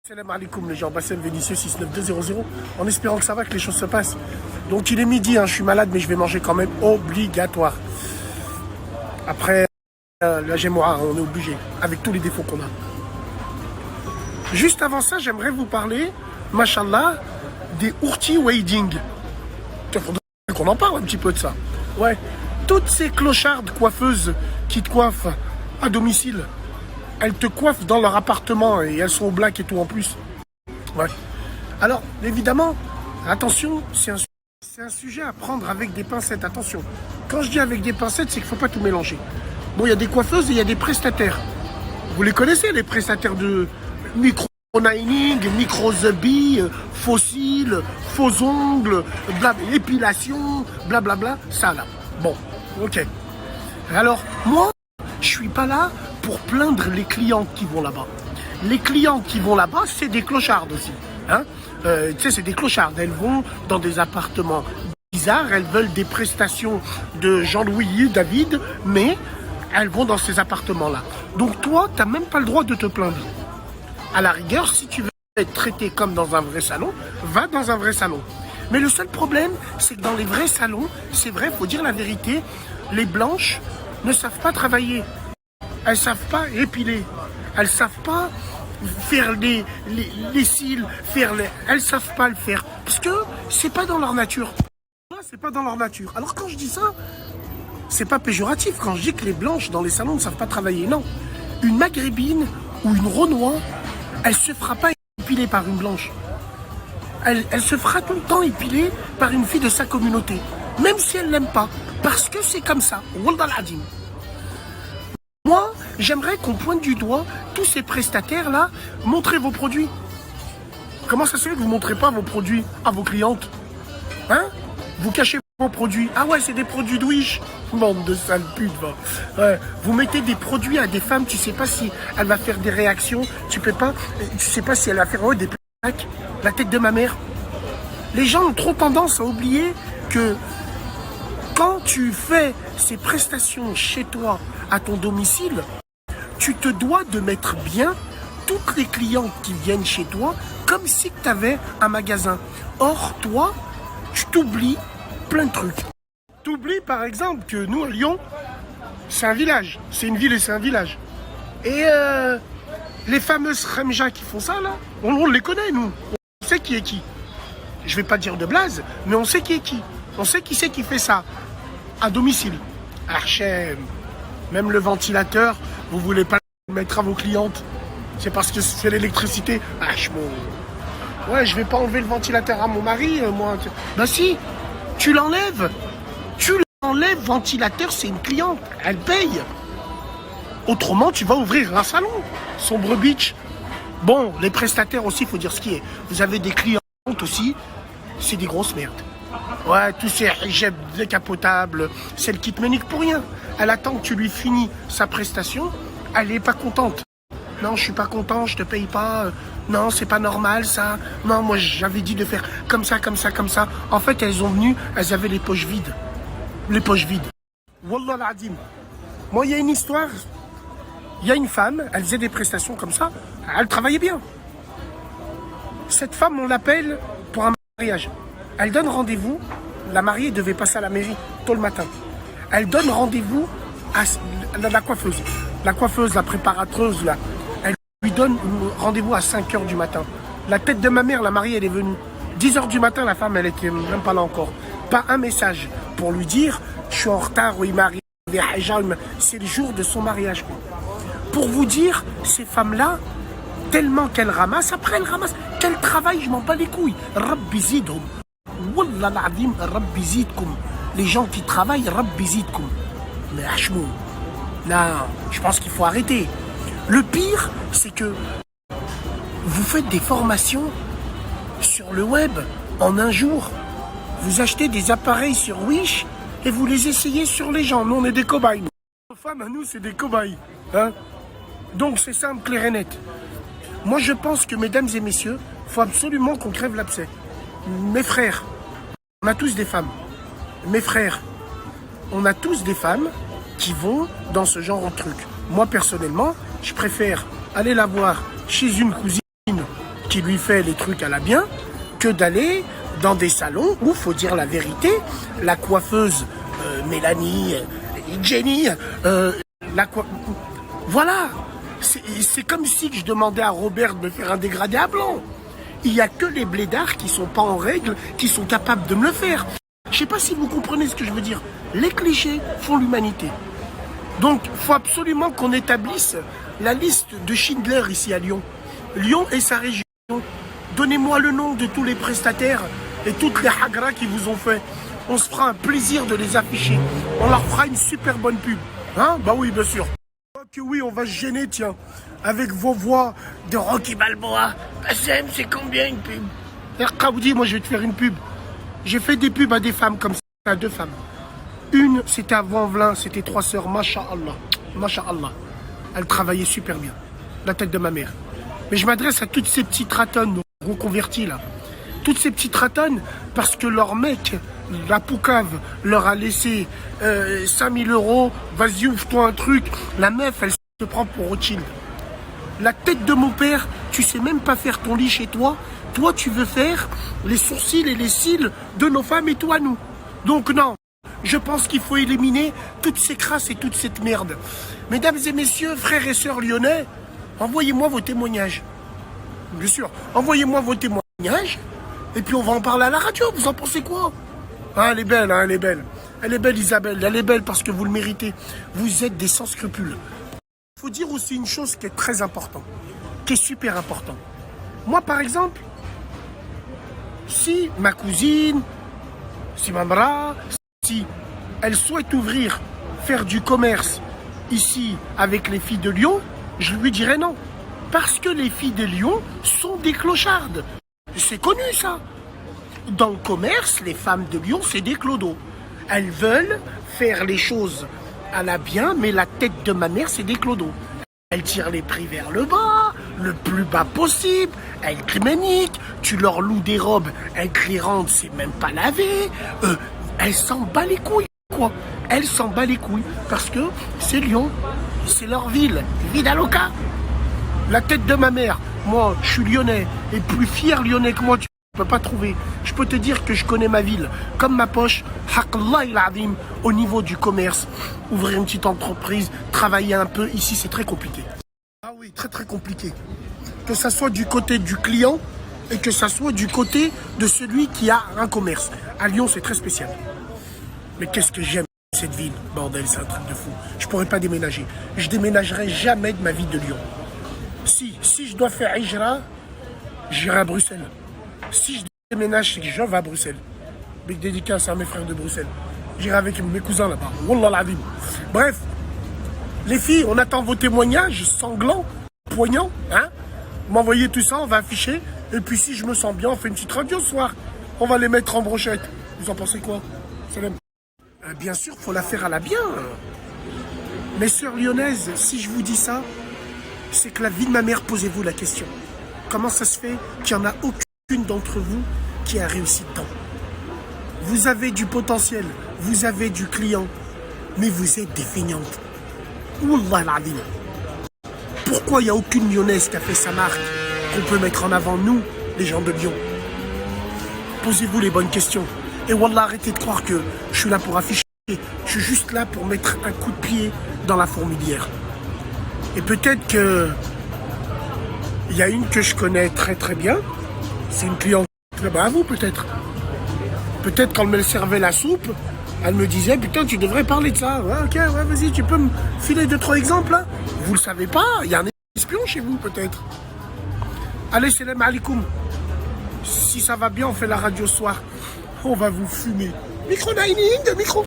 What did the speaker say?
Salam alaikum les gens, Bassem Vénitieux 69200, en espérant que ça va, que les choses se passent. Donc il est midi, je suis malade mais je vais manger quand même, obligatoire. Après la Gémora, on est obligé, avec tous les défauts qu'on a. Juste avant ça, j'aimerais vous parler, machallah, des Ourti Wedding. Il faudrait qu'on en parle un petit peu de ça. Ouais, toutes ces clochardes coiffeuses qui te coiffent à domicile, elles te coiffent dans leur appartement et elles sont au black et tout en plus. Ouais. Alors, évidemment, attention, c'est un sujet à prendre avec des pincettes. Attention, quand je dis avec des pincettes, c'est qu'il ne faut pas tout mélanger. Bon, il y a des coiffeuses et il y a des prestataires. Vous les connaissez, les prestataires de micro-nining, micro-zubby, fossiles, faux ongles, épilation, blablabla, ça là. Bon, ok. Alors, moi, je suis pas là pour plaindre les clientes qui vont là-bas. Les clientes qui vont là-bas, c'est des clochardes aussi. Hein, tu sais, c'est des clochardes. Elles vont dans des appartements bizarres, elles veulent des prestations de Jean-Louis David, mais elles vont dans ces appartements-là. Donc toi, tu n'as même pas le droit de te plaindre. À la rigueur, si tu veux être traité comme dans un vrai salon, va dans un vrai salon. Mais le seul problème, c'est que dans les vrais salons, c'est vrai, il faut dire la vérité, les blanches ne savent pas travailler. Elles ne savent pas épiler. Elles ne savent pas faire les cils, elles ne savent pas le faire. Parce que c'est pas dans leur nature. C'est pas dans leur nature. Alors quand je dis ça, c'est pas péjoratif. Quand je dis que les blanches dans les salons ne savent pas travailler, non. Une maghrébine ou une renois, elle se fera pas épiler par une blanche. Elle se fera tout le temps épiler par une fille de sa communauté. Même si elle l'aime pas. Parce que c'est comme ça. Wallah al-Adim. Moi, j'aimerais qu'on pointe du doigt tous ces prestataires-là, montrez vos produits. Comment ça se fait que vous ne montrez pas vos produits à vos clientes? Hein? Vous cachez vos produits. Ah ouais, c'est des produits de Wish. Bande de sales putes, va. Ouais. Vous mettez des produits à des femmes, tu sais pas si elle va faire des réactions, tu sais pas si elle va faire des plaques, la tête de ma mère. Les gens ont trop tendance à oublier que quand tu fais ces prestations chez toi, à ton domicile, tu te dois de mettre bien toutes les clientes qui viennent chez toi comme si tu avais un magasin. Or, toi, tu t'oublies plein de trucs. Tu oublies par exemple que nous, à Lyon, c'est un village. C'est une ville et c'est un village. Et les fameuses Remja qui font ça, là, on les connaît, nous. On sait qui est qui. Je vais pas dire de blaze, mais on sait qui est qui. On sait qui c'est qui fait ça à domicile. Archem. Même le ventilateur, vous voulez pas le mettre à vos clientes. C'est parce que c'est l'électricité. Ah, ouais, je vais pas enlever le ventilateur à mon mari, moi. Ben si, tu l'enlèves. Tu l'enlèves, ventilateur, c'est une cliente. Elle paye. Autrement, tu vas ouvrir un salon. Sombre Beach. Bon, les prestataires aussi, il faut dire ce qui est. Vous avez des clientes aussi, c'est des grosses merdes. Ouais, tous ces hijabs décapotables, celle qui te ménique pour rien. Elle attend que tu lui finis sa prestation, elle n'est pas contente. Non, je suis pas content, je te paye pas. Non, c'est pas normal ça. Non, moi j'avais dit de faire comme ça, comme ça, comme ça. En fait, elles ont venu, elles avaient les poches vides. Les poches vides. Wallah al-Adim. Moi, il y a une histoire. Il y a une femme, elle faisait des prestations comme ça. Elle travaillait bien. Cette femme, on l'appelle pour un mariage. Elle donne rendez-vous, la mariée devait passer à la mairie tôt le matin. Elle donne rendez-vous à la coiffeuse. La coiffeuse, la préparatrice, là, elle lui donne rendez-vous à 5 h du matin. La tête de ma mère, la mariée, elle est venue. 10 h du matin, la femme, elle était même pas là encore. Pas un message pour lui dire, je suis en retard, oui, marie, c'est le jour de son mariage. Pour vous dire, ces femmes-là, tellement qu'elles ramassent, après elles ramassent, qu'elles travaillent, je m'en bats les couilles. Rabbi zidhum. Wallah al-Adim, Rabbi zidkoum. Les gens qui travaillent, Rabbi zidkoum. Mais Hachmou, là, je pense qu'il faut arrêter. Le pire, c'est que vous faites des formations sur le web en un jour. Vous achetez des appareils sur Wish et vous les essayez sur les gens. Nous, on est des cobayes. Nos femmes, à nous, c'est des cobayes. Hein? Donc, c'est simple, clair et net. Moi, je pense que, mesdames et messieurs, il faut absolument qu'on crève l'abcès. Mes frères, on a tous des femmes. Mes frères, on a tous des femmes qui vont dans ce genre de truc. Moi, personnellement, je préfère aller la voir chez une cousine qui lui fait les trucs à la bien que d'aller dans des salons où, faut dire la vérité, la coiffeuse Mélanie, Jenny, voilà. C'est comme si je demandais à Robert de me faire un dégradé à blanc. Il n'y a que les blédards qui sont pas en règle, qui sont capables de me le faire. Je sais pas si vous comprenez ce que je veux dire. Les clichés font l'humanité. Donc, il faut absolument qu'on établisse la liste de Schindler ici à Lyon. Lyon et sa région. Donnez-moi le nom de tous les prestataires et toutes les hagras qui vous ont fait. On se fera un plaisir de les afficher. On leur fera une super bonne pub. Hein? Bah oui, bien sûr. Que oui, on va se gêner, tiens, avec vos voix de Rocky Balboa. Bassem, c'est combien une pub? Kaoudi, moi je vais te faire une pub. J'ai fait des pubs à des femmes comme ça, à 2 femmes. Une, c'était à Vanvelin, c'était 3 sœurs, Masha'Allah. Masha'Allah. Elles travaillaient super bien. La tête de ma mère. Mais je m'adresse à toutes ces petites ratonnes reconverties là. Toutes ces petites ratonnes, parce que leur mec, la poucave, leur a laissé 5000 €. Vas-y, ouvre-toi un truc. La meuf, elle se prend pour Rothschild. La tête de mon père, tu sais même pas faire ton lit chez toi. Toi, tu veux faire les sourcils et les cils de nos femmes et toi, nous. Donc non, je pense qu'il faut éliminer toutes ces crasses et toute cette merde. Mesdames et messieurs, frères et sœurs lyonnais, envoyez-moi vos témoignages. Bien sûr, envoyez-moi vos témoignages. Et puis on va en parler à la radio, vous en pensez quoi? Ah, elle est belle, hein, elle est belle. Elle est belle, Isabelle, elle est belle parce que vous le méritez. Vous êtes des sans scrupules. Il faut dire aussi une chose qui est très importante, qui est super importante. Moi, par exemple, si ma cousine, si Mamra, si elle souhaite ouvrir, faire du commerce ici avec les filles de Lyon, je lui dirais non. Parce que les filles de Lyon sont des clochardes. C'est connu ça. Dans le commerce, les femmes de Lyon, c'est des clodos. Elles veulent faire les choses à la bien, mais la tête de ma mère, c'est des clodos. Elles tirent les prix vers le bas, le plus bas possible. Elles criméniquent, tu leur loues des robes, elles te les rendent, c'est même pas lavé. Elles s'en bat les couilles, quoi. Elles s'en bat les couilles, parce que c'est Lyon, c'est leur ville, vida loca. La tête de ma mère, moi, je suis lyonnais, et plus fier lyonnais que moi, tu peux pas trouver. Je peux te dire que je connais ma ville comme ma poche. Haqallah il adim, au niveau du commerce, ouvrir une petite entreprise, travailler un peu, ici c'est très compliqué. Ah oui, très très compliqué. Que ça soit du côté du client et que ça soit du côté de celui qui a un commerce. À Lyon, c'est très spécial. Mais qu'est-ce que j'aime cette ville, bordel, c'est un truc de fou. Je pourrais pas déménager. Je déménagerai jamais de ma vie de Lyon. Si je dois faire Hijra, j'irai à Bruxelles. Si je déménage, c'est que je vais à Bruxelles. Big dédicace à mes frères de Bruxelles. J'irai avec mes cousins là-bas. Wallah l'azim. Bref, les filles, on attend vos témoignages sanglants, poignants. Hein? M'envoyez tout ça, on va afficher. Et puis si je me sens bien, on fait une petite radio ce soir. On va les mettre en brochette. Vous en pensez quoi? Salam. Bien sûr, il faut la faire à la bien. Mes sœurs lyonnaises, si je vous dis ça, c'est que la vie de ma mère, posez-vous la question. Comment ça se fait qu'il n'y en a aucune d'entre vous qui a réussi dedans? Vous avez du potentiel, vous avez du client, mais vous êtes des feignantes. Wallah l'azim. Pourquoi il n'y a aucune lyonnaise qui a fait sa marque qu'on peut mettre en avant, nous, les gens de Lyon? Posez-vous les bonnes questions. Et wallah, arrêtez de croire que je suis là pour afficher. Je suis juste là pour mettre un coup de pied dans la fourmilière. Et peut-être que il y a une que je connais très très bien. C'est une cliente là-bas à vous peut-être. Peut-être quand elle me servait la soupe, elle me disait putain tu devrais parler de ça. Ouais, ok, ouais, vas-y, tu peux me filer 2-3 exemples là? Vous le savez pas, il y a un espion chez vous peut-être. Allez, salam alaikum. Si ça va bien, on fait la radio ce soir. On va vous fumer. Micro dining, micro.